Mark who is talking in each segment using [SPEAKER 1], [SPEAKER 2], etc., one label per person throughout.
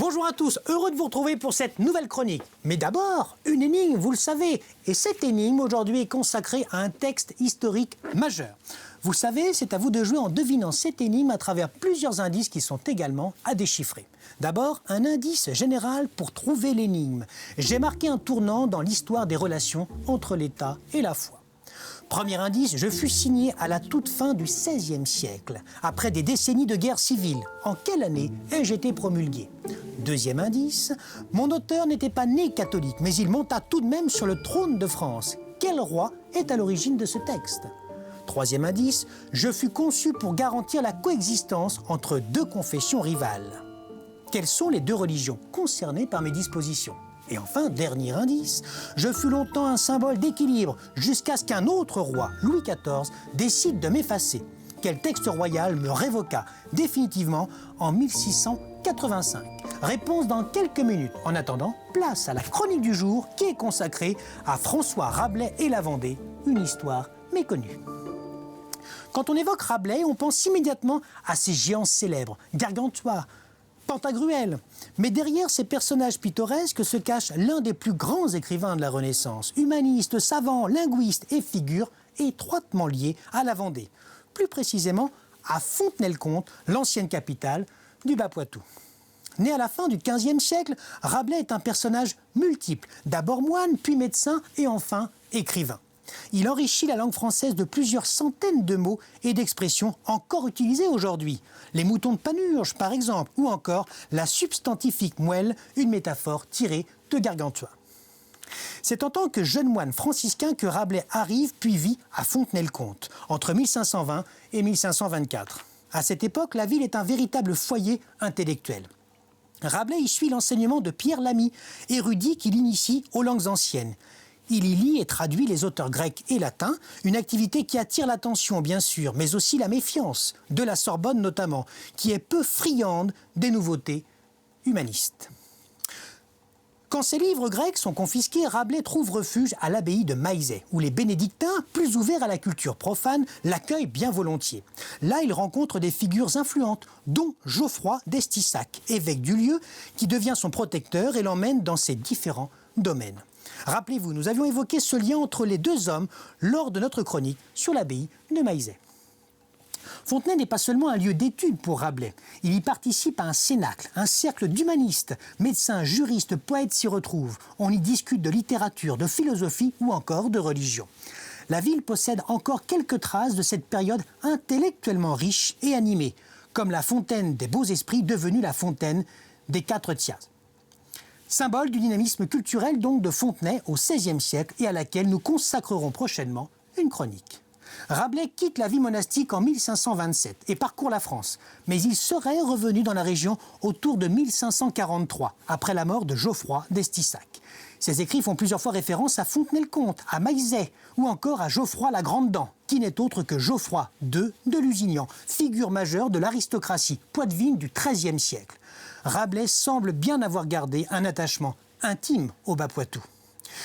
[SPEAKER 1] Bonjour à tous, heureux de vous retrouver pour cette nouvelle chronique. Mais d'abord, une énigme, vous le savez. Et cette énigme aujourd'hui est consacrée à un texte historique majeur. Vous le savez, c'est à vous de jouer en devinant cette énigme à travers plusieurs indices qui sont également à déchiffrer. D'abord, un indice général pour trouver l'énigme. J'ai marqué un tournant dans l'histoire des relations entre l'État et la foi. Premier indice, je fus signé à la toute fin du XVIe siècle, après des décennies de guerre civile. En quelle année ai-je été promulgué? Deuxième indice, mon auteur n'était pas né catholique, mais il monta tout de même sur le trône de France. Quel roi est à l'origine de ce texte? Troisième indice, je fus conçu pour garantir la coexistence entre deux confessions rivales. Quelles sont les deux religions concernées par mes dispositions? Et enfin, dernier indice, je fus longtemps un symbole d'équilibre jusqu'à ce qu'un autre roi, Louis XIV, décide de m'effacer. Quel texte royal me révoqua définitivement en 1685? Réponse dans quelques minutes. En attendant, place à la chronique du jour qui est consacrée à François Rabelais et la Vendée, une histoire méconnue. Quand on évoque Rabelais, on pense immédiatement à ces géants célèbres, Gargantua, Pantagruel. Mais derrière ces personnages pittoresques se cache l'un des plus grands écrivains de la Renaissance, humaniste, savant, linguiste et figure étroitement liée à la Vendée. Plus précisément à Fontenay-le-Comte, l'ancienne capitale du Bas-Poitou. Né à la fin du XVe siècle, Rabelais est un personnage multiple, d'abord moine, puis médecin et enfin écrivain. Il enrichit la langue française de plusieurs centaines de mots et d'expressions encore utilisées aujourd'hui. Les moutons de Panurge, par exemple, ou encore la substantifique moelle, une métaphore tirée de Gargantua. C'est en tant que jeune moine franciscain que Rabelais arrive puis vit à Fontenay-le-Comte, entre 1520 et 1524. À cette époque, la ville est un véritable foyer intellectuel. Rabelais y suit l'enseignement de Pierre Lamy, érudit qui l'initie aux langues anciennes. Il y lit et traduit les auteurs grecs et latins, une activité qui attire l'attention bien sûr, mais aussi la méfiance, de la Sorbonne notamment, qui est peu friande des nouveautés humanistes. Quand ses livres grecs sont confisqués, Rabelais trouve refuge à l'abbaye de Maillezais, où les bénédictins, plus ouverts à la culture profane, l'accueillent bien volontiers. Là, il rencontre des figures influentes, dont Geoffroy d'Estissac, évêque du lieu, qui devient son protecteur et l'emmène dans ses différents domaines. Rappelez-vous, nous avions évoqué ce lien entre les deux hommes lors de notre chronique sur l'abbaye de Maillezais. Fontenay n'est pas seulement un lieu d'étude pour Rabelais. Il y participe à un cénacle, un cercle d'humanistes. Médecins, juristes, poètes s'y retrouvent. On y discute de littérature, de philosophie ou encore de religion. La ville possède encore quelques traces de cette période intellectuellement riche et animée, comme la fontaine des beaux esprits devenue la fontaine des quatre Thiazes. Symbole du dynamisme culturel donc de Fontenay au XVIe siècle et à laquelle nous consacrerons prochainement une chronique. Rabelais quitte la vie monastique en 1527 et parcourt la France, mais il serait revenu dans la région autour de 1543, après la mort de Geoffroy d'Estissac. Ses écrits font plusieurs fois référence à Fontenay-le-Comte, à Maillezais ou encore à Geoffroy la Grande-Dent, qui n'est autre que Geoffroy II de Lusignan, figure majeure de l'aristocratie poitevine du XIIIe siècle. Rabelais semble bien avoir gardé un attachement intime au Bas-Poitou.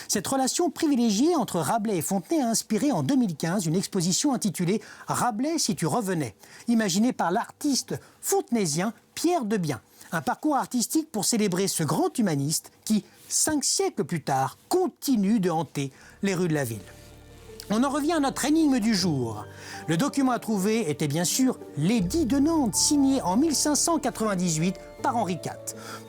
[SPEAKER 1] Cette relation privilégiée entre Rabelais et Fontenay a inspiré en 2015 une exposition intitulée « Rabelais si tu revenais », imaginée par l'artiste fontenaisien Pierre Debien. Un parcours artistique pour célébrer ce grand humaniste qui, 5 siècles plus tard, continue de hanter les rues de la ville. On en revient à notre énigme du jour. Le document à trouver était bien sûr l'édit de Nantes, signé en 1598 par Henri IV.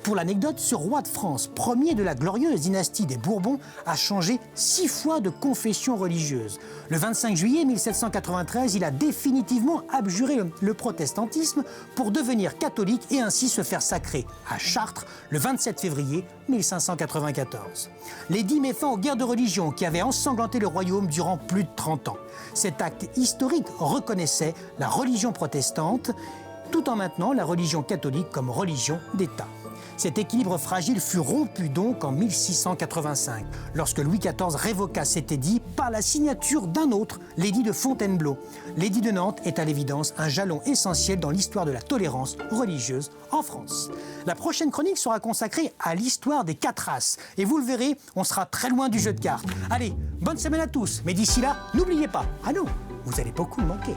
[SPEAKER 1] Pour l'anecdote, ce roi de France, premier de la glorieuse dynastie des Bourbons, a changé 6 fois de confession religieuse. Le 25 juillet 1793, il a définitivement abjuré le protestantisme pour devenir catholique et ainsi se faire sacrer à Chartres le 27 février 1594. L'édit met fin aux guerres de religion qui avaient ensanglanté le royaume durant plus de 30 ans. Cet acte historique reconnaissait la religion protestante tout en maintenant la religion catholique comme religion d'État. Cet équilibre fragile fut rompu donc en 1685, lorsque Louis XIV révoqua cet édit par la signature d'un autre, l'édit de Fontainebleau. L'édit de Nantes est à l'évidence un jalon essentiel dans l'histoire de la tolérance religieuse en France. La prochaine chronique sera consacrée à l'histoire des 4 races. Et vous le verrez, on sera très loin du jeu de cartes. Allez, bonne semaine à tous. Mais d'ici là, n'oubliez pas, ah non, vous allez beaucoup me manquer.